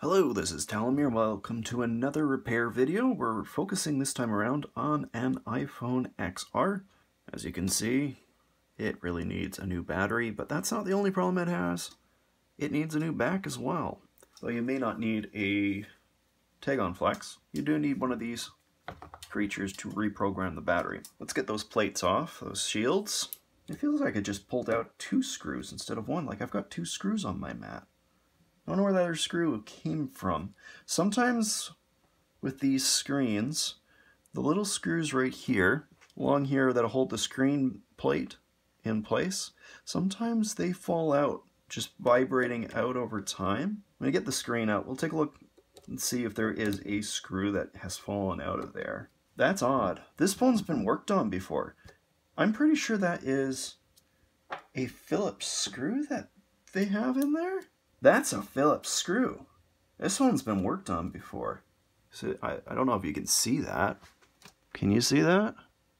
Hello, this is Talamir. Welcome to another repair video. We're focusing this time around on an iPhone XR. As you can see, it really needs a new battery, but that's not the only problem it has. It needs a new back as well. Though you may not need a tag-on flex, you do need one of these creatures to reprogram the battery. Let's get those plates off, those shields. It feels like I just pulled out 2 screws instead of 1, like I've got 2 screws on my mat. I don't know where that other screw came from. Sometimes with these screens, the little screws right here, along here that'll hold the screen plate in place, sometimes they fall out, just vibrating out over time. When I get the screen out, we'll take a look and see if there is a screw that has fallen out of there. That's odd. This phone's been worked on before. I'm pretty sure that is a Phillips screw that they have in there. That's a Phillips screw. This one's been worked on before. So I don't know if you can see that. Can you see that?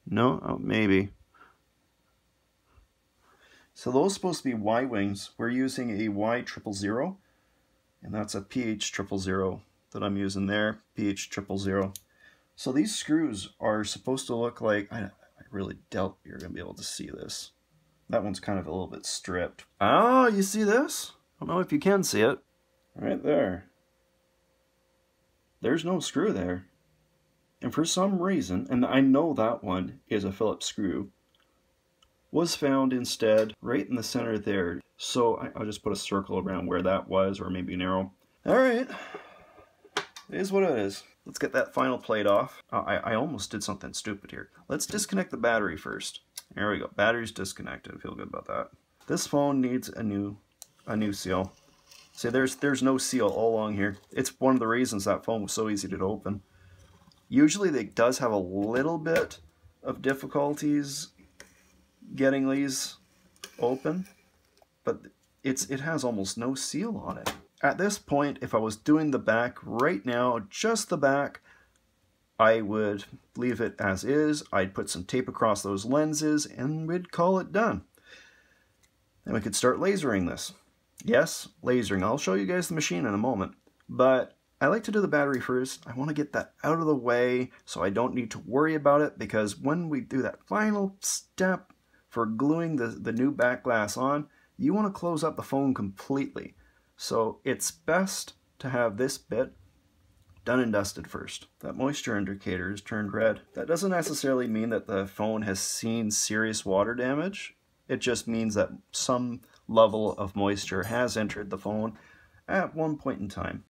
No? Oh, maybe. So those are supposed to be Y-wings. We're using a Y000, and that's a PH000 that I'm using there, PH000. So these screws are supposed to look like, I really doubt you're going to be able to see this. That one's kind of a little bit stripped. Oh, you see this? I don't know if you can see it. Right there. There's no screw there. And for some reason, and I know that one is a Phillips screw, was found instead right in the center there. So I'll just put a circle around where that was, or maybe an arrow. Alright. It is what it is. Let's get that final plate off. I almost did something stupid here. Let's disconnect the battery first. There we go. Battery's disconnected. I feel good about that. This phone needs a new seal. See, there's no seal all along here. It's one of the reasons that phone was so easy to open. Usually it does have a little bit of difficulties getting these open, but it has almost no seal on it. At this point, if I was doing the back right now, just the back, I would leave it as is. I'd put some tape across those lenses and we'd call it done. Then we could start lasering this. Yes, lasering. I'll show you guys the machine in a moment, but I like to do the battery first. I want to get that out of the way so I don't need to worry about it, because when we do that final step for gluing the new back glass on, you want to close up the phone completely. So it's best to have this bit done and dusted first. That moisture indicator is turned red. That doesn't necessarily mean that the phone has seen serious water damage. It just means that some level of moisture has entered the phone at one point in time.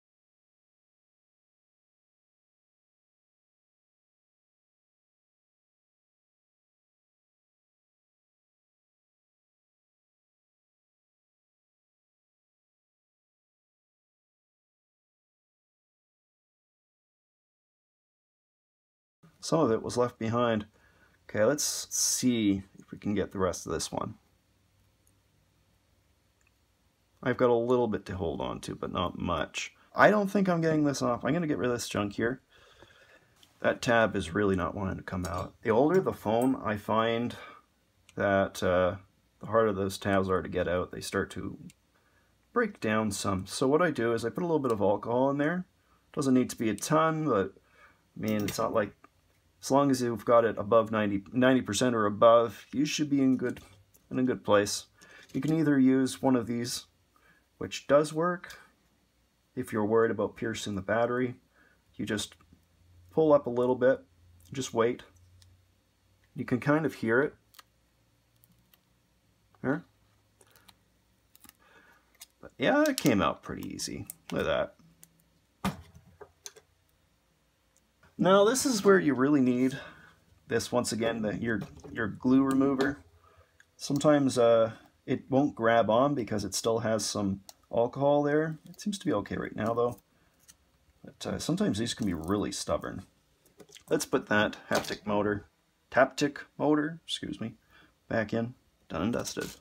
Some of it was left behind. Okay, let's see if we can get the rest of this one. I've got a little bit to hold on to, but not much. I don't think I'm getting this off. I'm going to get rid of this junk here. That tab is really not wanting to come out. The older the phone, I find that the harder those tabs are to get out. They start to break down some. So what I do is I put a little bit of alcohol in there. Doesn't need to be a ton, but I mean, it's not like, as long as you've got it above 90% or above, you should be in a good place. You can either use one of these, which does work. If you're worried about piercing the battery, you just pull up a little bit, just wait. You can kind of hear it. There. But yeah, it came out pretty easy. Look at that. Now this is where you really need this, once again, your glue remover. Sometimes it won't grab on because it still has some alcohol there. It seems to be okay right now though. But sometimes these can be really stubborn. Let's put that taptic motor, excuse me, back in, done and dusted.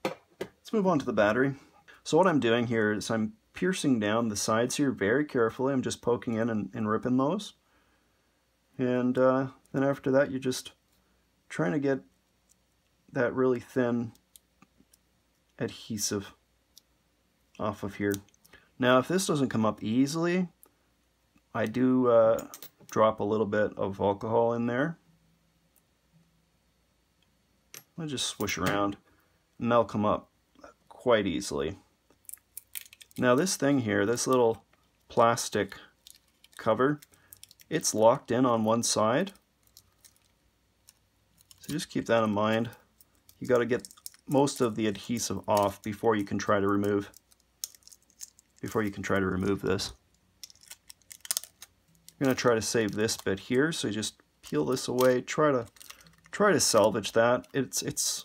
Let's move on to the battery. So what I'm doing here is I'm piercing down the sides here very carefully. I'm just poking in and ripping those. And then after that, you're just trying to get that really thin adhesive off of here. Now if this doesn't come up easily, I do drop a little bit of alcohol in there. I'll just swish around and they'll come up quite easily. Now this thing here, this little plastic cover, it's locked in on one side. So just keep that in mind. You got to get most of the adhesive off before you can try to remove this. I'm going to try to save this bit here, so you just peel this away, try to salvage that. It's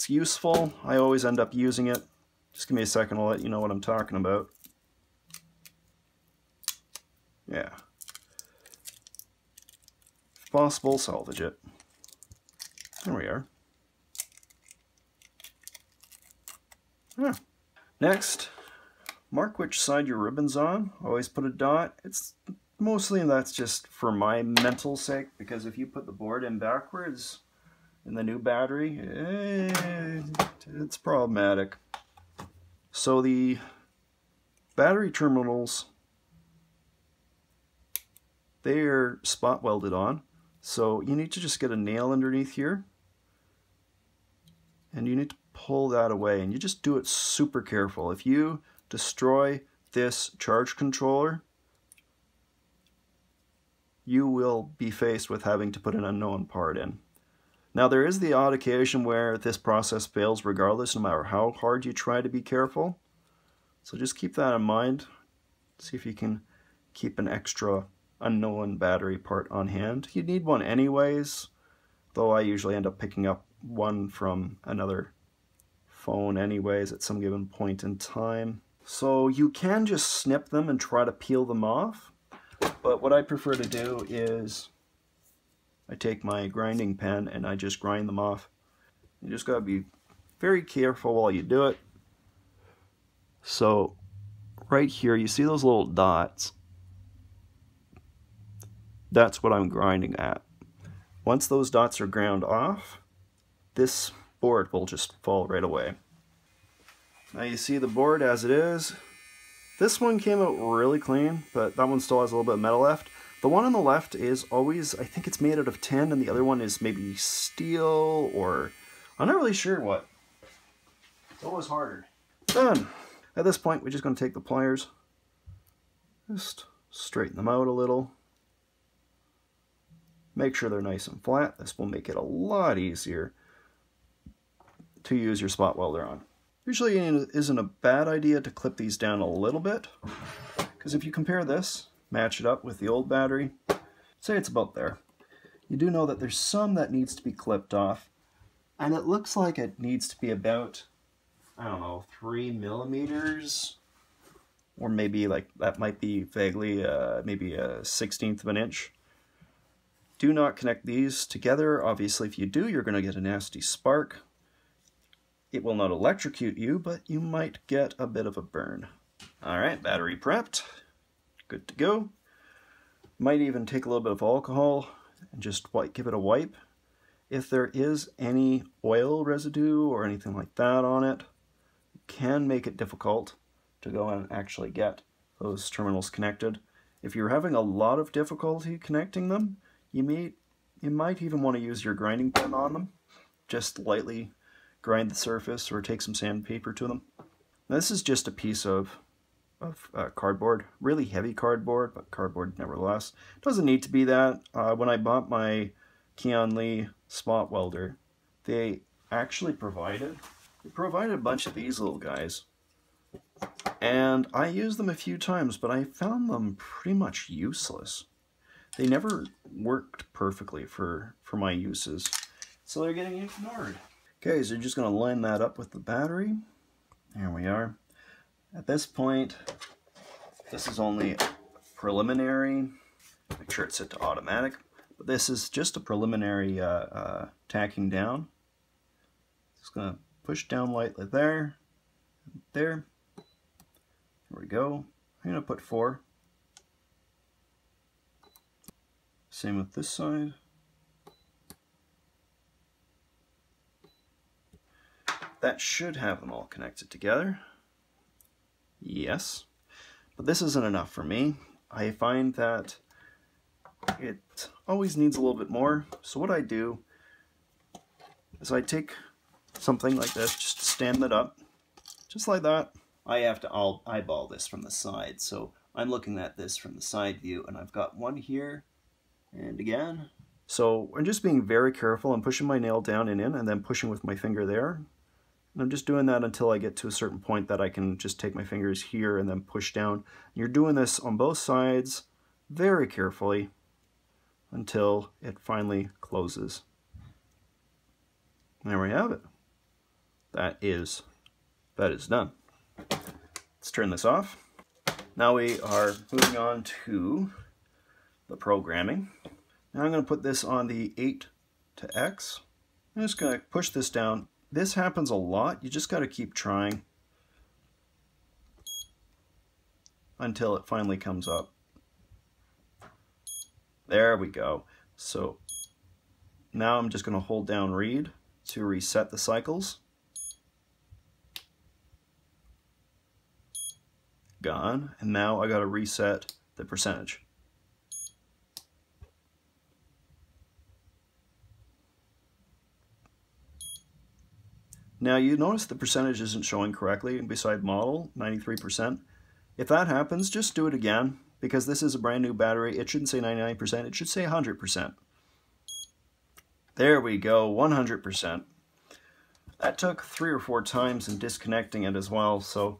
useful. I always end up using it. Just give me a second, I'll let you know what I'm talking about. Yeah. If possible, salvage it. There we are. Yeah. Next, mark which side your ribbon's on. Always put a dot. It's mostly that's just for my mental sake, because if you put the board in backwards in the new battery, it's problematic. So the battery terminals, they are spot welded on. So you need to just get a nail underneath here and you need to pull that away, and you just do it super careful. If you destroy this charge controller, you will be faced with having to put an unknown part in. Now there is the odd occasion where this process fails regardless, no matter how hard you try to be careful. So just keep that in mind. See if you can keep an extra unknown battery part on hand. You need one anyways, though I usually end up picking up one from another phone anyways at some given point in time. So you can just snip them and try to peel them off, but what I prefer to do is I take my grinding pen and I just grind them off. You just gotta be very careful while you do it. So right here, you see those little dots? That's what I'm grinding at. Once those dots are ground off, this board will just fall right away. Now you see the board as it is. This one came out really clean, but that one still has a little bit of metal left. The one on the left is always, I think it's made out of tin, and the other one is maybe steel, or I'm not really sure what. It's always harder. Done. At this point, we're just going to take the pliers, just straighten them out a little. Make sure they're nice and flat. This will make it a lot easier to use your spot welder on. Usually it isn't a bad idea to clip these down a little bit, because if you compare this, match it up with the old battery, say it's about there. You do know that there's some that needs to be clipped off, and it looks like it needs to be about, I don't know, 3 millimeters, or maybe like that might be vaguely maybe a 1/16 of an inch. Do not connect these together. Obviously, if you do, you're going to get a nasty spark. It will not electrocute you, but you might get a bit of a burn. All right, battery prepped. Good to go. Might even take a little bit of alcohol and just give it a wipe. If there is any oil residue or anything like that on it, it can make it difficult to go and actually get those terminals connected. If you're having a lot of difficulty connecting them, you might even want to use your grinding pen on them. Just lightly grind the surface or take some sandpaper to them. Now, this is just a piece of cardboard, really heavy cardboard, but cardboard nevertheless. It doesn't need to be that. When I bought my Keon Lee spot welder, they actually provided a bunch of these little guys. And I used them a few times, but I found them pretty much useless. They never worked perfectly for my uses, so they're getting ignored. Okay, so you're just going to line that up with the battery. There we are. At this point, this is only preliminary. Make sure it's set to automatic. But this is just a preliminary tacking down. Just going to push down lightly there, there. There we go. I'm going to put 4. Same with this side. That should have them all connected together. Yes. But this isn't enough for me. I find that it always needs a little bit more. So what I do is I take something like this, just stand it up, just like that. I have to eyeball this from the side, so I'm looking at this from the side view, and I've got one here, and again. So I'm just being very careful. I'm pushing my nail down and in, and then pushing with my finger there. And I'm just doing that until I get to a certain point that I can just take my fingers here and then push down. You're doing this on both sides very carefully until it finally closes. There we have it. That is done. Let's turn this off. Now we are moving on to the programming. Now I'm going to put this on the 8 to X. I'm just going to push this down. This happens a lot. You just got to keep trying until it finally comes up. There we go. So now I'm just going to hold down read to reset the cycles. Gone. And now I got to reset the percentage. Now you notice the percentage isn't showing correctly beside model, 93%. If that happens, just do it again, because this is a brand new battery. It shouldn't say 99%, it should say 100%. There we go, 100%. That took 3 or 4 times in disconnecting it as well, so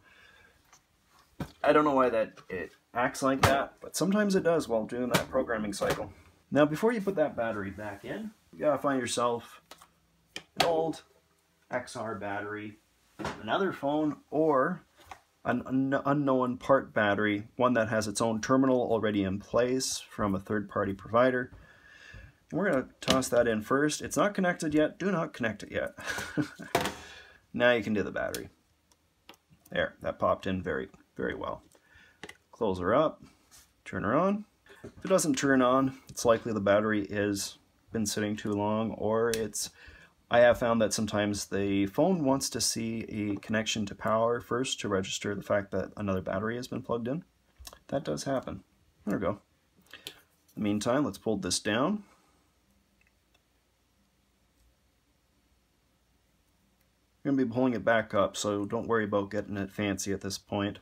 I don't know why it acts like that, but sometimes it does while doing that programming cycle. Now before you put that battery back in, you gotta find yourself an old XR battery, another phone, or an unknown part battery, one that has its own terminal already in place from a third-party provider. And we're going to toss that in first. It's not connected yet. Do not connect it yet. Now you can do the battery. There, that popped in very, very well. Close her up, turn her on. If it doesn't turn on, it's likely the battery is been sitting too long, or I have found that sometimes the phone wants to see a connection to power first to register the fact that another battery has been plugged in. That does happen. There we go. In the meantime, let's pull this down. We're going to be pulling it back up, so don't worry about getting it fancy at this point.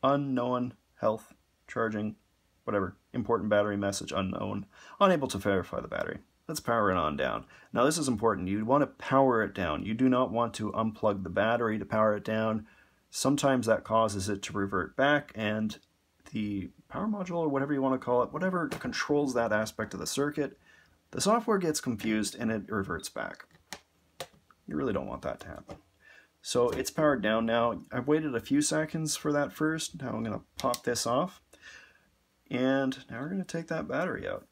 Unknown health, charging, whatever. Important battery message, unknown. Unable to verify the battery. Let's power it on down. Now this is important. You want to power it down. You do not want to unplug the battery to power it down. Sometimes that causes it to revert back, and the power module, or whatever you want to call it, whatever controls that aspect of the circuit, the software gets confused and it reverts back. You really don't want that to happen. So it's powered down now. I've waited a few seconds for that first. Now I'm going to pop this off. And now we're going to take that battery out.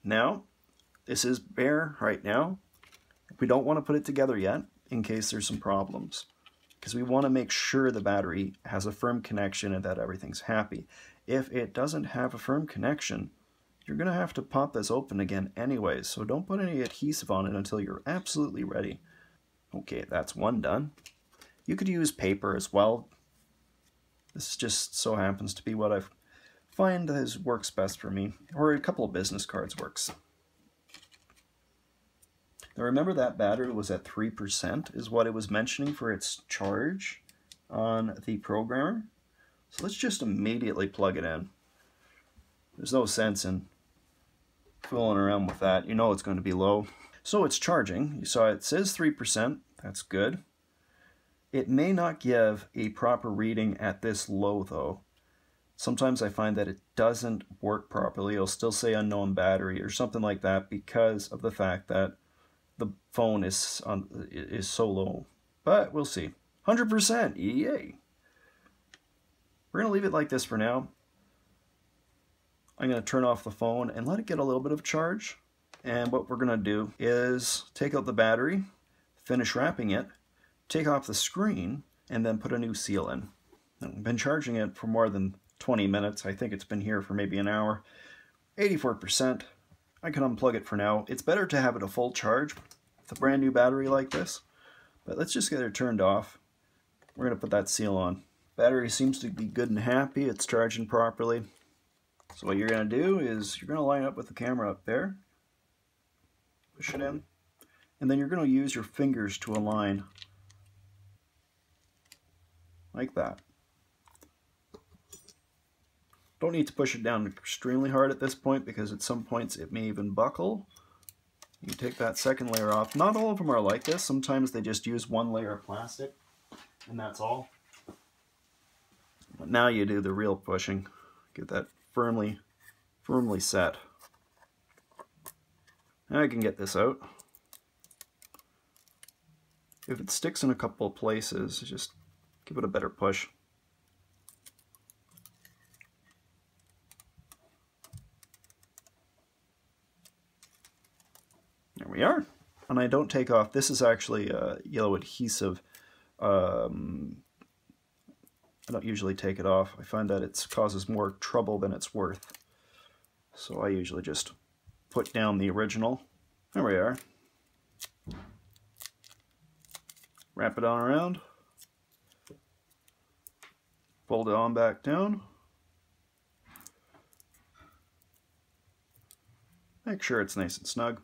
Now, this is bare right now. We don't want to put it together yet in case there's some problems, because we want to make sure the battery has a firm connection and that everything's happy. If it doesn't have a firm connection, you're going to have to pop this open again anyways, so don't put any adhesive on it until you're absolutely ready. Okay, that's one done. You could use paper as well. This just so happens to be what I find works best for me, or a couple of business cards works. Now remember that battery was at 3% is what it was mentioning for its charge on the programmer. So let's just immediately plug it in. There's no sense in fooling around with that. You know it's going to be low. So it's charging. You saw it says 3%. That's good. It may not give a proper reading at this low though. Sometimes I find that it doesn't work properly. It'll still say unknown battery or something like that because of the fact that the phone is so low. But we'll see. 100%, yay! We're going to leave it like this for now. I'm going to turn off the phone and let it get a little bit of charge. And what we're going to do is take out the battery, finish wrapping it, take off the screen, and then put a new seal in. I've been charging it for more than 20 minutes. I think it's been here for maybe an hour. 84%. I can unplug it for now. It's better to have it a full charge with a brand new battery like this. But let's just get it turned off. We're going to put that seal on. Battery seems to be good and happy. It's charging properly. So what you're going to do is you're going to line up with the camera up there. Push it in. And then you're going to use your fingers to align. Like that. Don't need to push it down extremely hard at this point because at some points it may even buckle. You take that second layer off. Not all of them are like this. Sometimes they just use one layer of plastic and that's all. But now you do the real pushing. Get that firmly set. Now I can get this out. If it sticks in a couple of places, just give it a better push. There we are. And I don't take off. This is actually yellow adhesive. I don't usually take it off. I find that it causes more trouble than it's worth. So I usually just put down the original. There we are. Wrap it on around. Fold it on back down. Make sure it's nice and snug.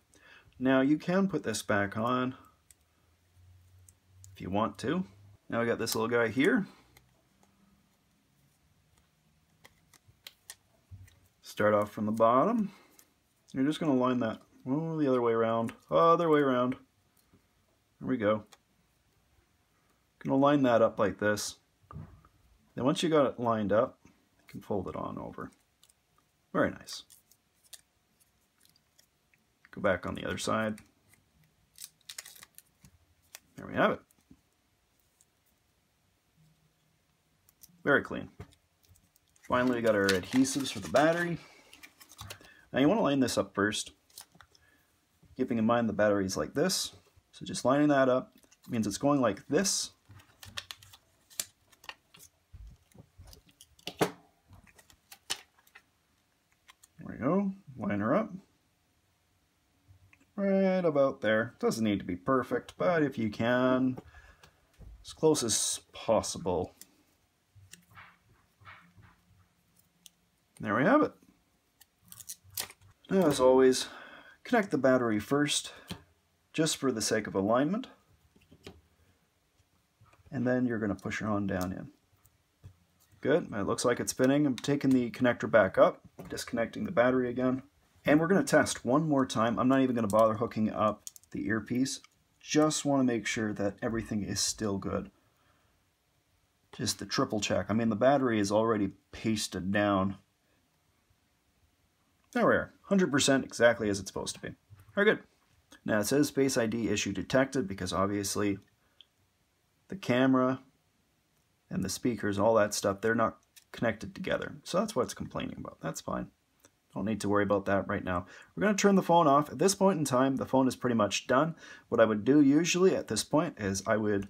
Now you can put this back on if you want to. Now we got this little guy here. Start off from the bottom. You're just going to line that the other way around. Other way around. There we go. Going to line that up like this. Then once you got it lined up, you can fold it on over. Very nice. Go back on the other side. There we have it. Very clean. Finally, we got our adhesives for the battery. Now you want to line this up first, keeping in mind the battery is like this. So just lining that up means it's going like this. There we go. Line her up. Right about there. Doesn't need to be perfect, but if you can, as close as possible. There we have it. Now, as always, connect the battery first, just for the sake of alignment. And then you're going to push her on down in. Good. It looks like it's spinning. I'm taking the connector back up, disconnecting the battery again. And we're going to test one more time. I'm not even going to bother hooking up the earpiece. Just want to make sure that everything is still good. Just the triple check. I mean, the battery is already pasted down. There we are. 100% exactly as it's supposed to be. Very good. Now it says Face ID issue detected because obviously the camera and the speakers, all that stuff, they're not connected together. So that's what it's complaining about. That's fine. Don't need to worry about that right now. We're going to turn the phone off. At this point in time, the phone is pretty much done. What I would do usually at this point is I would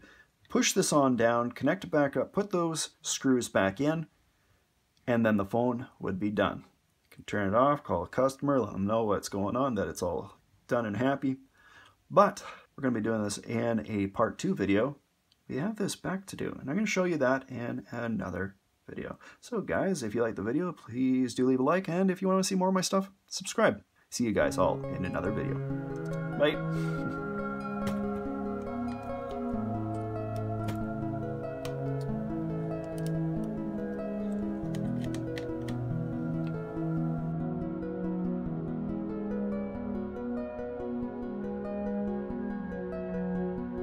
push this on down, connect it back up, put those screws back in, and then the phone would be done. You can turn it off, call a customer, let them know what's going on, that it's all done and happy. But we're going to be doing this in a part 2 video. We have this back to do, and I'm going to show you that in another video. So guys, if you like the video, please do leave a like, and if you want to see more of my stuff, subscribe. See you guys all in another video. Bye.